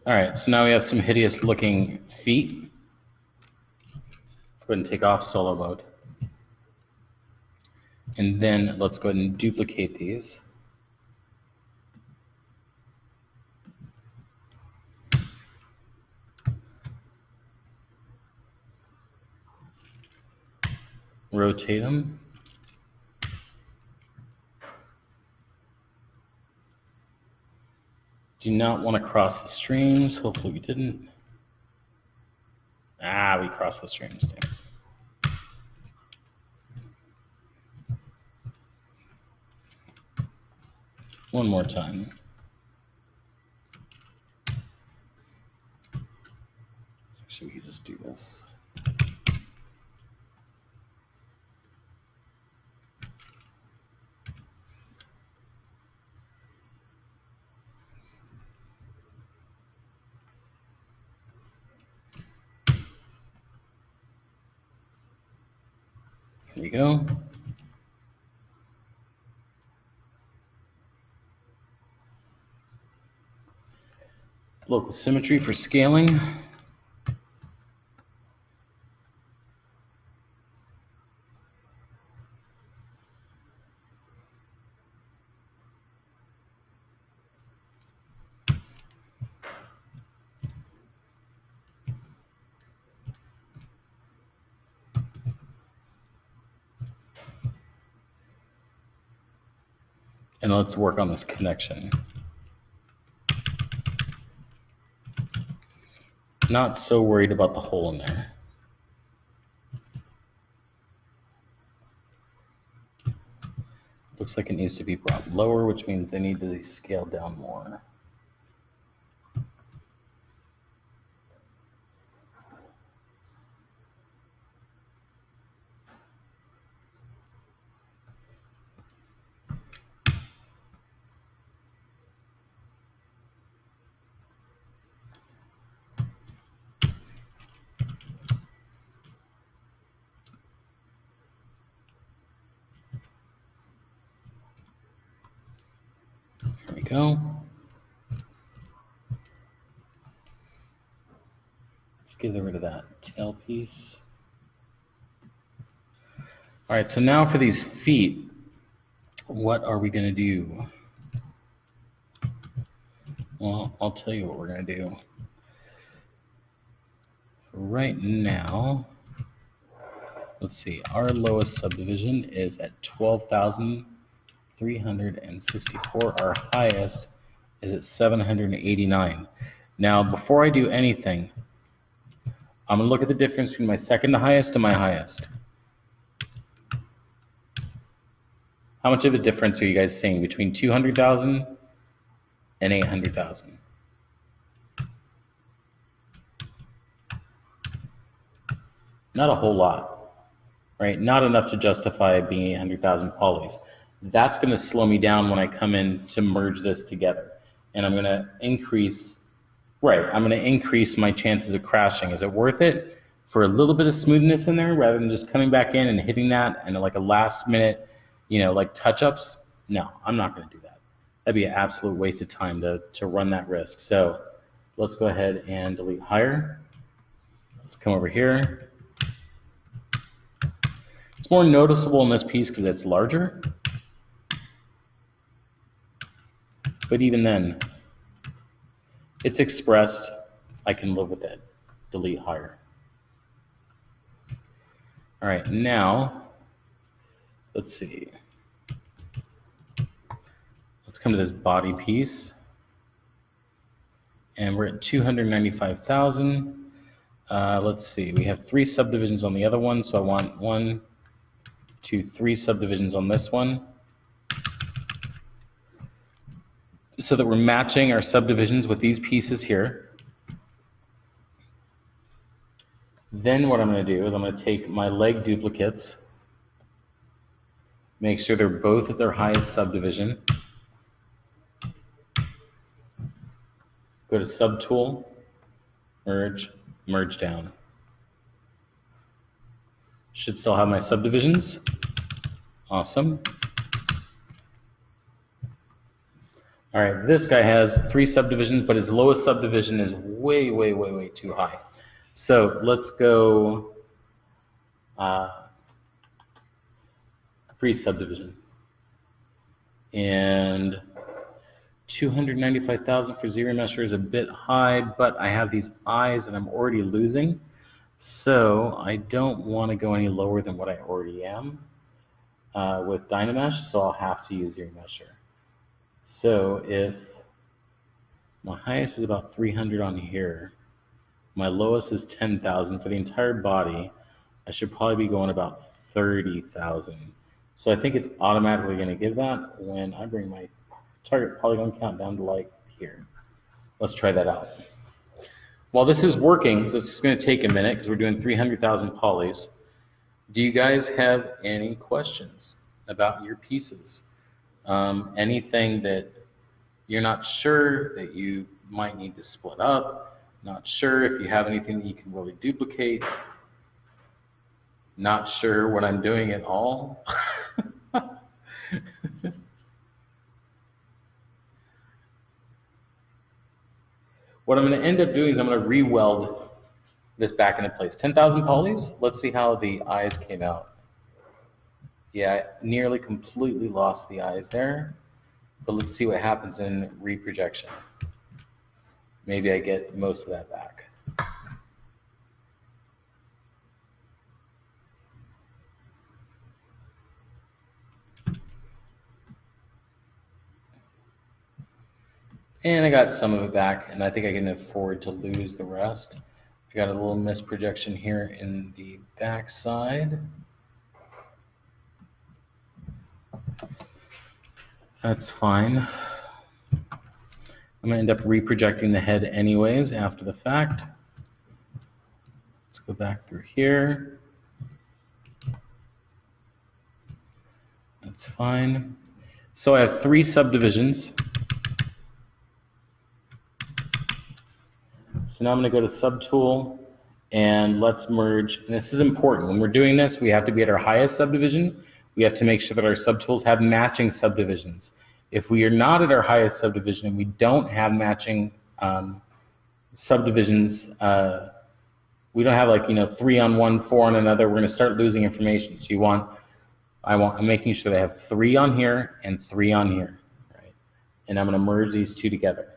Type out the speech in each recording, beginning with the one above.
All right, so now we have some hideous looking feet. Let's go ahead and take off solo mode. And then let's go ahead and duplicate these. Rotate them. Do not want to cross the streams. Hopefully we didn't. We crossed the streams. Damn. One more time. Actually, we could just do this. Here we go. Local symmetry for scaling. And let's work on this connection. Not so worried about the hole in there. Looks like it needs to be brought lower, which means they need to scale down more. There we go. Let's get rid of that tail piece. All right, so now for these feet, what are we going to do? Well, I'll tell you what we're going to do. For right now, let's see, our lowest subdivision is at 12,364. Our highest is at 789. Now, before I do anything, I'm going to look at the difference between my second to highest and my highest. How much of a difference are you guys seeing between 200,000 and 800,000? Not a whole lot, right? Not enough to justify being 800,000 polys. That's going to slow me down when I come in to merge this together. And I'm going to increase, I'm going to increase my chances of crashing. Is it worth it for a little bit of smoothness in there rather than just coming back in and hitting that and like a last minute, like touch-ups? No, I'm not going to do that. That'd be an absolute waste of time to run that risk. So let's go ahead and delete higher. Let's come over here. It's more noticeable in this piece because it's larger. But even then, it's expressed. I can live with it. Delete higher. All right, now, let's see. Let's come to this body piece. And we're at 295,000. Let's see, we have 3 subdivisions on the other one, so I want 1, 2, 3 subdivisions on this one, so that we're matching our subdivisions with these pieces here. Then what I'm going to do is I'm going to take my leg duplicates, make sure they're both at their highest subdivision, go to Subtool, Merge, Merge Down. Should still have my subdivisions. Awesome. All right, this guy has 3 subdivisions, but his lowest subdivision is way, way, way, way too high. So let's go free subdivision. And 295,000 for ZRemesher is a bit high, but I have these eyes that I'm already losing. So I don't want to go any lower than what I already am with Dynamesh, so I'll have to use ZRemesher. So if my highest is about 300 on here, my lowest is 10,000 for the entire body, I should probably be going about 30,000. So I think it's automatically going to give that when I bring my target polygon count down to like here. Let's try that out. While this is working, so it's going to take a minute because we're doing 300,000 polys, do you guys have any questions about your pieces? Anything that you're not sure that you might need to split up, not sure if you have anything that you can really duplicate, not sure what I'm doing at all? What I'm going to end up doing is I'm going to re-weld this back into place. 10,000 polys. Let's see how the eyes came out. Yeah, I nearly completely lost the eyes there, but let's see what happens in reprojection. Maybe I get most of that back. And I got some of it back, and I think I can afford to lose the rest. I got a little misprojection here in the back side. That's fine. I'm going to end up reprojecting the head anyways after the fact. Let's go back through here. That's fine. So I have 3 subdivisions. So now I'm going to go to Subtool and let's merge. And this is important. When we're doing this, we have to be at our highest subdivision. We have to make sure that our subtools have matching subdivisions. If we are not at our highest subdivision and we don't have matching subdivisions, we don't have like 3 on one, 4 on another, we're going to start losing information. So I'm making sure they have 3 on here and 3 on here, right? And I'm going to merge these 2 together,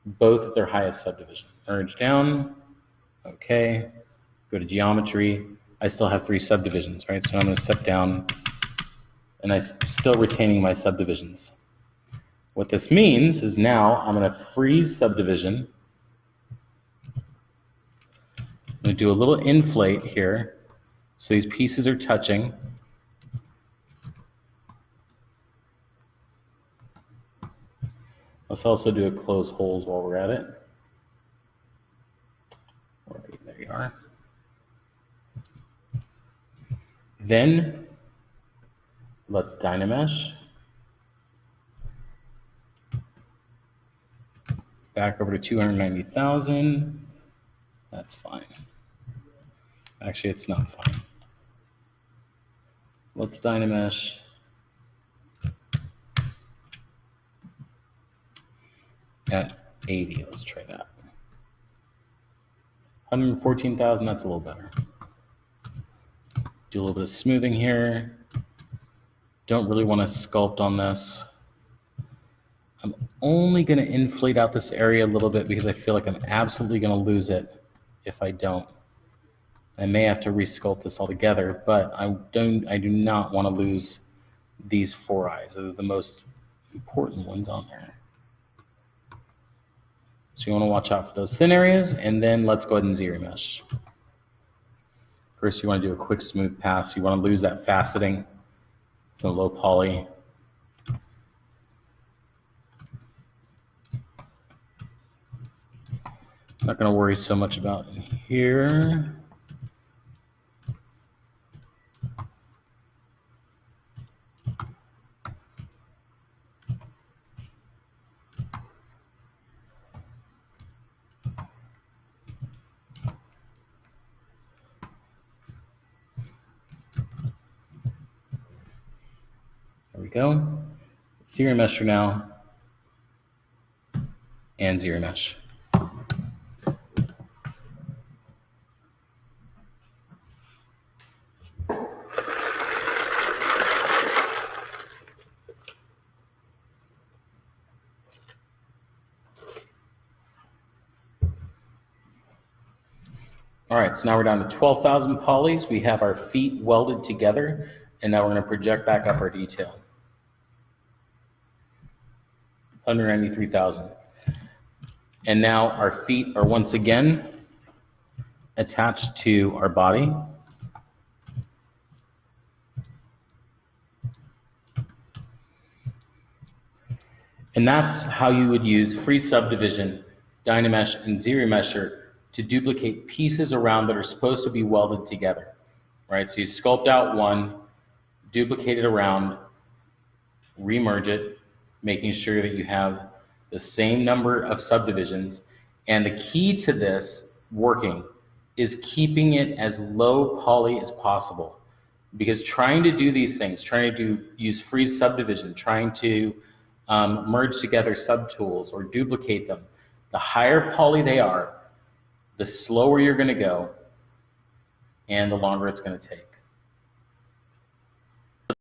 both at their highest subdivision. Merge down, okay, go to geometry. I still have 3 subdivisions, right? So I'm going to step down, and I'm still retaining my subdivisions. What this means is now I'm going to freeze subdivision. I'm going to do a little inflate here, so these pieces are touching. Let's also do a close holes while we're at it. Right, there you are. Then let's Dynamesh. Back over to 290,000. That's fine. Actually, it's not fine. Let's Dynamesh. At 80, let's try that. 114,000, that's a little better. Do a little bit of smoothing here. Don't really want to sculpt on this. I'm only going to inflate out this area a little bit because I feel like I'm absolutely going to lose it if I don't. I may have to resculpt this altogether, but I do not want to lose these 4 eyes. They're the most important ones on there. So you want to watch out for those thin areas, and then let's go ahead and ZRemesh. First, you want to do a quick smooth pass. You want to lose that faceting from low poly. Not going to worry so much about in here. There we go. ZRemesher now. and ZRemesh. All right, so now we're down to 12,000 polys. We have our feet welded together, and now we're going to project back up our detail. 193,000. And now our feet are once again attached to our body. And that's how you would use free subdivision, Dynamesh, and ZRemesher to duplicate pieces around that are supposed to be welded together, right? So you sculpt out one, duplicate it around, remerge it, making sure that you have the same number of subdivisions. And the key to this working is keeping it as low poly as possible. Because trying to do these things, trying to use free subdivision, trying to merge together subtools or duplicate them, the higher poly they are, the slower you're going to go and the longer it's going to take.